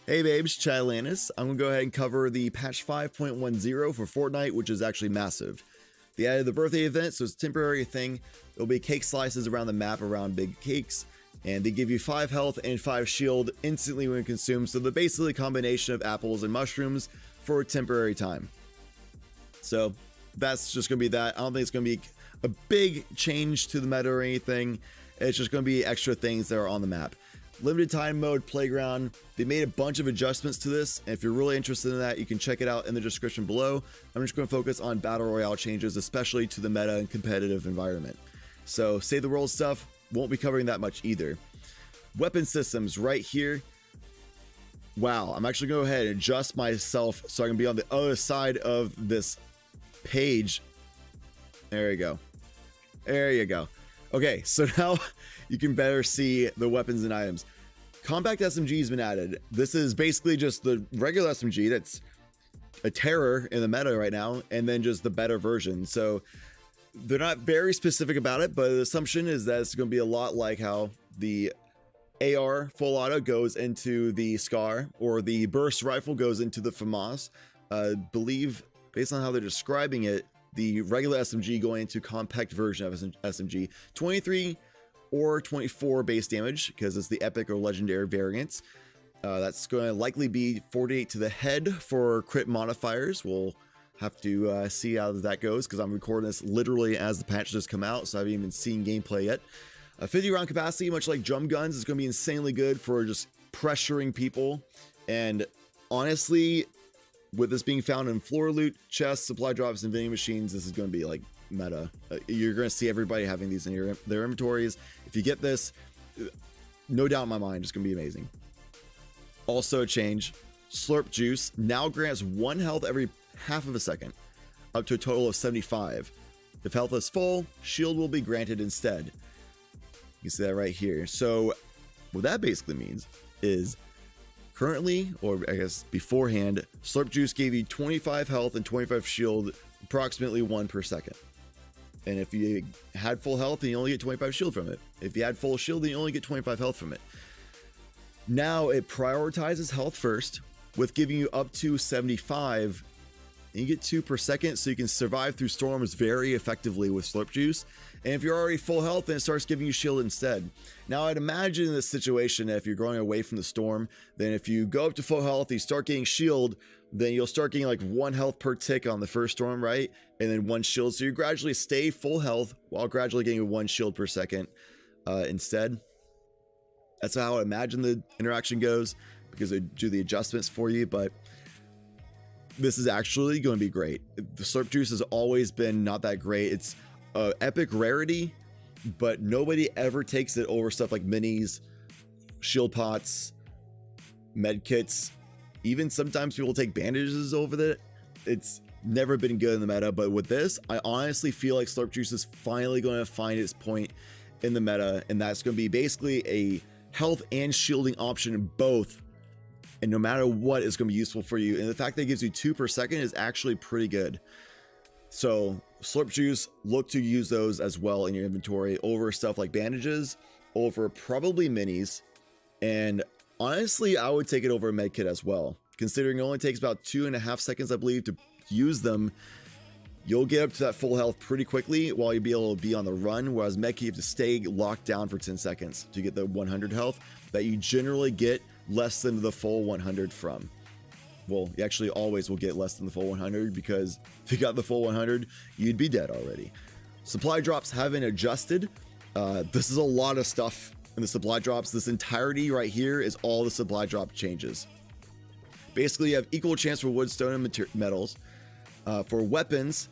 Hey babes, Chadlantis. I'm gonna go ahead and cover the patch 5.10 for Fortnite, which is actually massive. They added the birthday event, so it's a temporary thing. There'll be cake slices around the map around big cakes, and they give you 5 health and 5 shield instantly when consumed, so they're basically a combination of apples and mushrooms for a temporary time. So that's just gonna be that. I don't think it's gonna be a big change to the meta or anything. It's just gonna be extra things that are on the map. Limited time mode playground. They made a bunch of adjustments to this, and if you're really interested in that, you can check it out in the description below. I'm just going to focus on battle royale changes, especially to the meta and competitive environment. So save the world stuff won't be covering that much either. Weapon systems right here. Wow, I'm actually going to go ahead and adjust myself so I can be on the other side of this page. There you go. There you go. Okay, so now you can better see the weapons and items. Compact SMG has been added. This is basically just the regular SMG that's a terror in the meta right now, and then just the better version. So they're not very specific about it, but the assumption is that it's going to be a lot like how the AR full auto goes into the SCAR, or the burst rifle goes into the FAMAS. Believe, based on how they're describing it, the regular SMG going into compact version of SMG, 23 or 24 base damage, because it's the epic or legendary variants. That's going to likely be 48 to the head for crit modifiers. We'll have to see how that goes, because I'm recording this literally as the patch just come out, so I haven't even seen gameplay yet. 50 round capacity, much like drum guns, is going to be insanely good for just pressuring people. And honestly, with this being found in floor loot, chests, supply drops, and vending machines, this is going to be like meta. You're going to see everybody having these in their inventories. If you get this, no doubt in my mind, it's going to be amazing. Also a change, slurp juice now grants 1 health every half of a second, up to a total of 75. If health is full, shield will be granted instead. You see that right here. So what that basically means is, currently, or I guess beforehand, slurp juice gave you 25 health and 25 shield, approximately 1 per second. And if you had full health, then you only get 25 shield from it. If you had full shield, then you only get 25 health from it. Now it prioritizes health first, with giving you up to 75, and you get 2 per second, so you can survive through storms very effectively with slurp juice. And if you're already full health, then it starts giving you shield instead. Now I'd imagine in this situation, if you're going away from the storm, then if you go up to full health, you start getting shield, then you'll start getting like 1 health per tick on the first storm, right? And then 1 shield, so you gradually stay full health while gradually getting 1 shield per second instead. That's how I imagine the interaction goes, because they do the adjustments for you, but this is actually going to be great. The slurp juice has always been not that great. It's epic rarity, but nobody ever takes it over stuff like minis, shield pots, med kits. Even sometimes people take bandages over that. It's never been good in the meta, but with this, I honestly feel like slurp juice is finally going to find its point in the meta, and that's going to be basically a health and shielding option in both. And no matter what, it's going to be useful for you. And the fact that it gives you 2 per second is actually pretty good. So slurp juice, look to use those as well in your inventory over stuff like bandages, over probably minis. And honestly, I would take it over a med kit as well. Considering it only takes about 2.5 seconds, I believe, to use them, you'll get up to that full health pretty quickly while you'll be able to be on the run. Whereas med kit, you have to stay locked down for 10 seconds to get the 100 health that you generally get less than the full 100 from. Well, you actually always will get less than the full 100, because if you got the full 100, you'd be dead already. Supply drops haven't adjusted. This is a lot of stuff in the supply drops. This entirety right here is all the supply drop changes. Basically, you have equal chance for wood, stone, and metals. For weapons,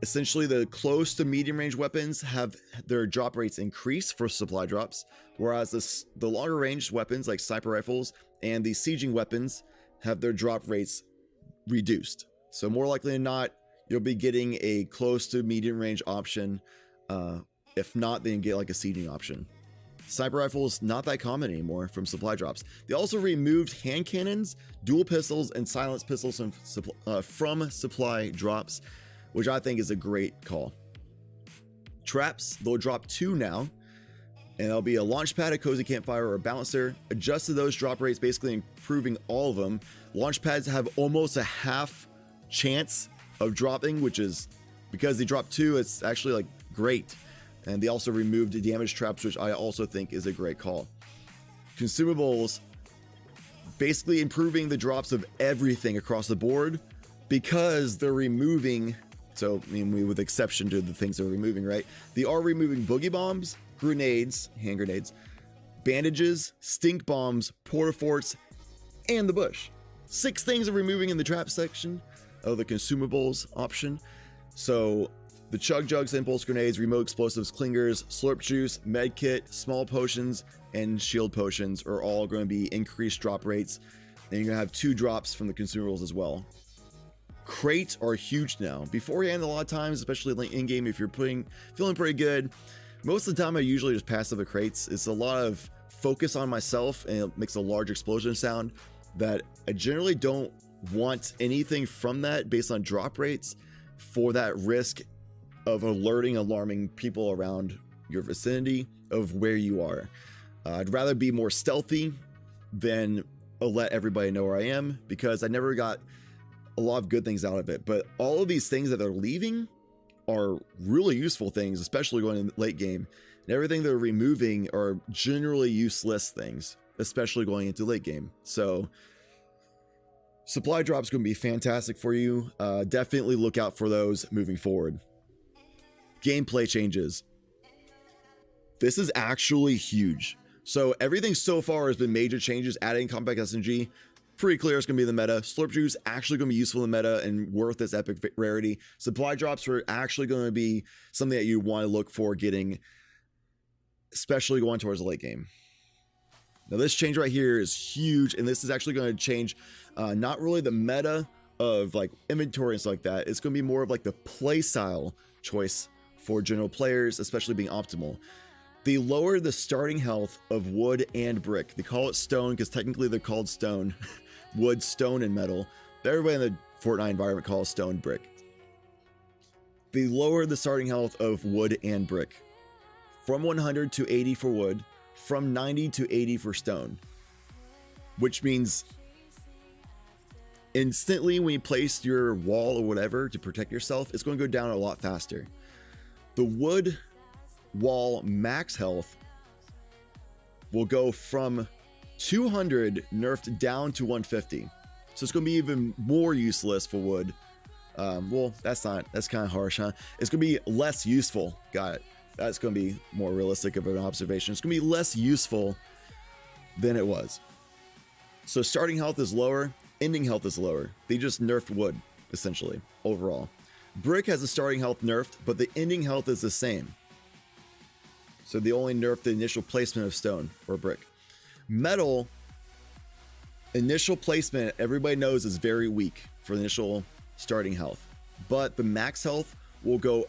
essentially the close to medium range weapons have their drop rates increase for supply drops, whereas the longer range weapons like sniper rifles and the sieging weapons have their drop rates reduced. So more likely than not, you'll be getting a close to medium range option. If not, then you get like a sieging option. Sniper rifles, not that common anymore from supply drops. They also removed hand cannons, dual pistols, and silenced pistols from supply drops, which I think is a great call. Traps, they'll drop 2 now. And there'll be a launch pad, a cozy campfire, or a bouncer. Adjusted those drop rates, basically improving all of them. Launch pads have almost a half chance of dropping, which is because they drop 2, it's actually like great. And they also removed damage traps, which I also think is a great call. Consumables, basically improving the drops of everything across the board because they're removing, so I mean, with exception to the things they're removing, right? They are removing boogie bombs, grenades, hand grenades, bandages, stink bombs, porta forts, and the bush. 6 things are removing in the trap section of the consumables option. So the chug jugs, impulse grenades, remote explosives, clingers, slurp juice, med kit, small potions, and shield potions are all going to be increased drop rates. And you're going to have 2 drops from the consumables as well. Crates are huge now. Beforehand, a lot of times, especially in game, if you're feeling pretty good, most of the time I usually just pass up the crates. It's a lot of focus on myself, and it makes a large explosion sound that I generally don't want anything from that based on drop rates for that risk of alarming people around your vicinity of where you are. I'd rather be more stealthy than let everybody know where I am, because I never got a lot of good things out of it. But all of these things that they're leaving are really useful things, especially going in late game. And everything they're removing are generally useless things, especially going into late game. So supply drops going to be fantastic for you. Definitely look out for those moving forward. Gameplay changes. This is actually huge. So everything so far has been major changes. Adding compact SMG, pretty clear it's going to be the meta. Slurp juice actually going to be useful in the meta and worth its epic rarity. Supply drops are actually going to be something that you want to look for getting, especially going towards the late game. Now this change right here is huge, and this is actually going to change not really the meta of like inventory and stuff like that. It's going to be more of like the playstyle choice for general players, especially being optimal. They lower the starting health of wood and brick. They call it stone because technically they're called stone. Wood, stone, and metal. Everybody in the Fortnite environment calls stone brick. They lower the starting health of wood and brick from 100 to 80 for wood, from 90 to 80 for stone, which means instantly when you place your wall or whatever to protect yourself, it's going to go down a lot faster. The wood wall max health will go from 200 nerfed down to 150. So it's going to be even more useless for wood. Well, that's kind of harsh, huh? It's going to be less useful. Got it. That's going to be more realistic of an observation. It's going to be less useful than it was. So starting health is lower, ending health is lower. They just nerfed wood, essentially, overall. Brick has a starting health nerfed, but the ending health is the same. So they only nerfed the initial placement of stone or brick. Metal, initial placement, everybody knows is very weak for the initial starting health. But the max health will go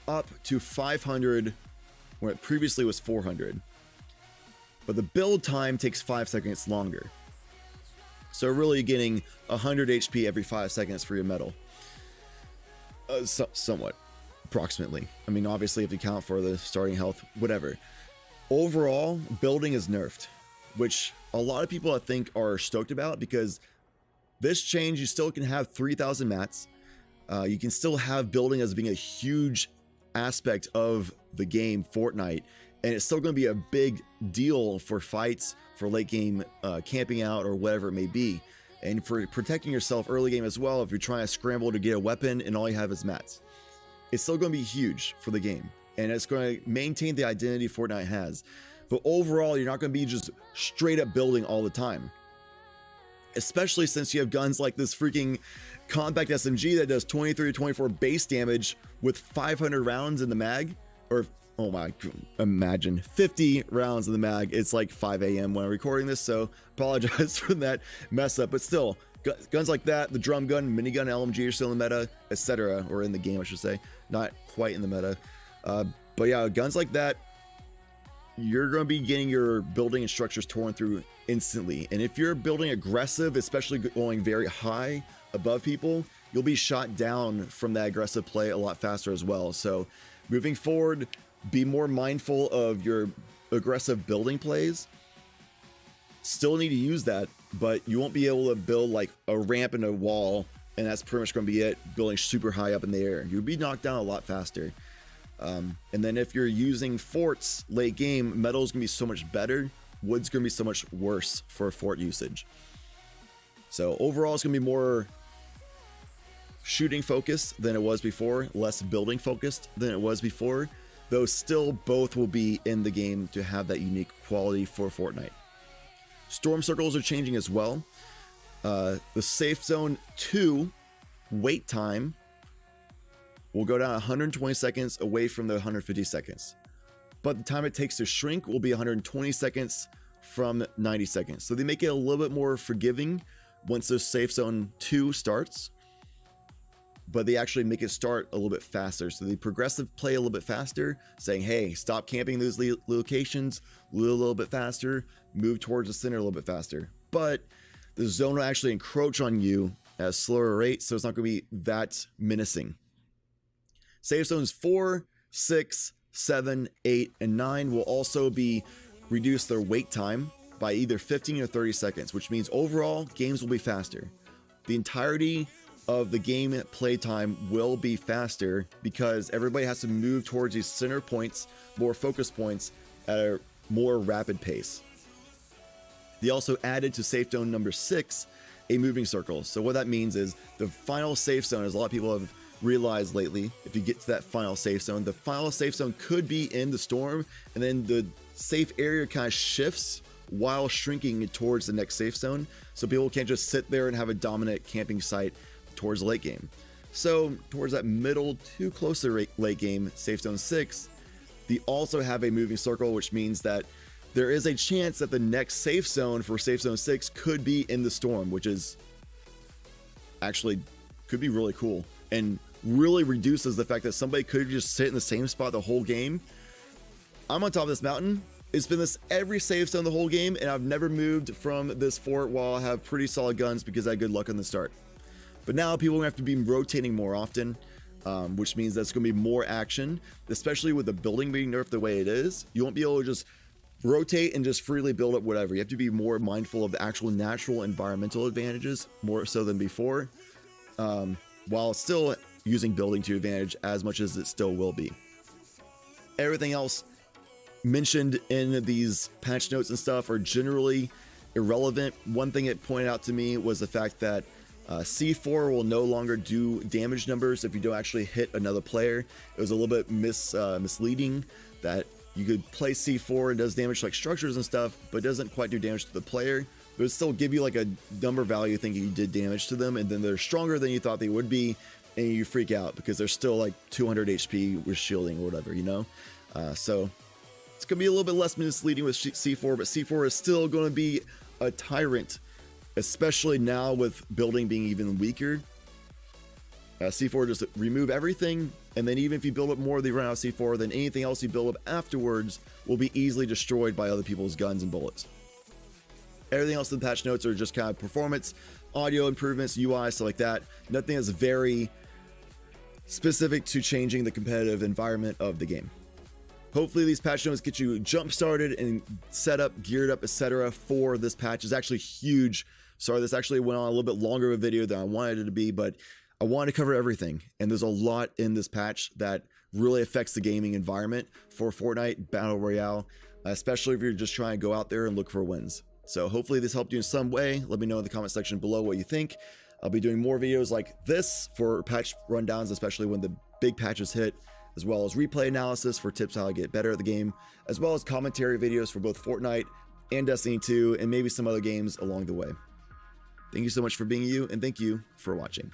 up to 500, where it previously was 400. But the build time takes 5 seconds longer. So really getting 100 HP every 5 seconds for your metal. Somewhat. Approximately. I mean, obviously, if you count for the starting health, whatever. Overall, building is nerfed, which a lot of people I think are stoked about, because this change, you still can have 3,000 mats. You can still have building as being a huge aspect of the game Fortnite, and it's still going to be a big deal for fights, for late game camping out, or whatever it may be, and for protecting yourself early game as well if you're trying to scramble to get a weapon and all you have is mats. It's still going to be huge for the game, and it's going to maintain the identity Fortnite has. But overall, you're not going to be just straight up building all the time, especially since you have guns like this freaking compact SMG that does 23 to 24 base damage with 500 rounds in the mag, or oh my, imagine 50 rounds in the mag. It's like 5 a.m. when I'm recording this, so apologize for that mess up, but still, guns like that, the drum gun, minigun, LMG are still in the meta, etc., or in the game, I should say, not quite in the meta. But yeah, guns like that, you're going to be getting your building and structures torn through instantly. And if you're building aggressive, especially going very high above people, you'll be shot down from that aggressive play a lot faster as well. So moving forward, be more mindful of your aggressive building plays, still need to use that, but you won't be able to build like a ramp and a wall, and that's pretty much going to be it, building super high up in the air. You'll be knocked down a lot faster. And then if you're using forts late game, metal's going to be so much better. Wood's going to be so much worse for fort usage. So overall, it's going to be more shooting focused than it was before, less building focused than it was before, though still both will be in the game to have that unique quality for Fortnite. Storm circles are changing as well. The safe zone 2 wait time will go down 120 seconds away from the 150 seconds. But the time it takes to shrink will be 120 seconds from 90 seconds. So they make it a little bit more forgiving once the safe zone 2 starts, but they actually make it start a little bit faster. So they progressive play a little bit faster, saying, hey, stop camping those locations a little bit faster, move towards the center a little bit faster. But the zone will actually encroach on you at a slower rate, so it's not going to be that menacing. Safe zones 4, 6, 7, 8, and 9 will also be reduce their wait time by either 15 or 30 seconds, which means overall games will be faster. The entirety of the game play time will be faster because everybody has to move towards these center points, more focus points at a more rapid pace. They also added to safe zone number 6 a moving circle. So what that means is the final safe zone, as a lot of people have realized lately, if you get to that final safe zone, the final safe zone could be in the storm, and then the safe area kind of shifts while shrinking towards the next safe zone, so people can't just sit there and have a dominant camping site towards the late game. So towards that middle to close to late game, safe zone 6, they also have a moving circle, which means that there is a chance that the next safe zone for safe zone 6 could be in the storm, which is actually could be really cool and really reduces the fact that somebody could just sit in the same spot the whole game. I'm on top of this mountain. It's been this every safe zone the whole game, and I've never moved from this fort while I have pretty solid guns because I had good luck on the start. But now people are gonna have to be rotating more often, which means that's gonna be more action, especially with the building being nerfed the way it is. You won't be able to just rotate and just freely build up whatever. You have to be more mindful of the actual natural environmental advantages, more so than before, while still using building to advantage as much as it still will be. Everything else mentioned in these patch notes and stuff are generally irrelevant. One thing it pointed out to me was the fact that C4 will no longer do damage numbers if you don't actually hit another player. It was a little bit misleading that you could play C4 and does damage to like structures and stuff, but doesn't quite do damage to the player. But it still give you like a number value thinking you did damage to them, and then they're stronger than you thought they would be, and you freak out because they're still like 200 HP with shielding or whatever, you know? So it's going to be a little bit less misleading with C4, but C4 is still going to be a tyrant, especially now with building being even weaker. C4 just remove everything, and then even if you build up more, they run out of C4, then anything else you build up afterwards will be easily destroyed by other people's guns and bullets. Everything else in the patch notes are just kind of performance, audio improvements, UI, stuff like that. Nothing is very specific to changing the competitive environment of the game. Hopefully these patch notes get you jump started and set up, geared up, etc. for this patch. It's actually huge. Sorry, this actually went on a little bit longer of a video than I wanted it to be, but I wanted to cover everything, and there's a lot in this patch that really affects the gaming environment for Fortnite Battle Royale, especially if you're just trying to go out there and look for wins. So hopefully this helped you in some way. Let me know in the comment section below what you think. I'll be doing more videos like this for patch rundowns, especially when the big patches hit, as well as replay analysis for tips how to get better at the game, as well as commentary videos for both Fortnite and Destiny 2, and maybe some other games along the way. Thank you so much for being you, and thank you for watching.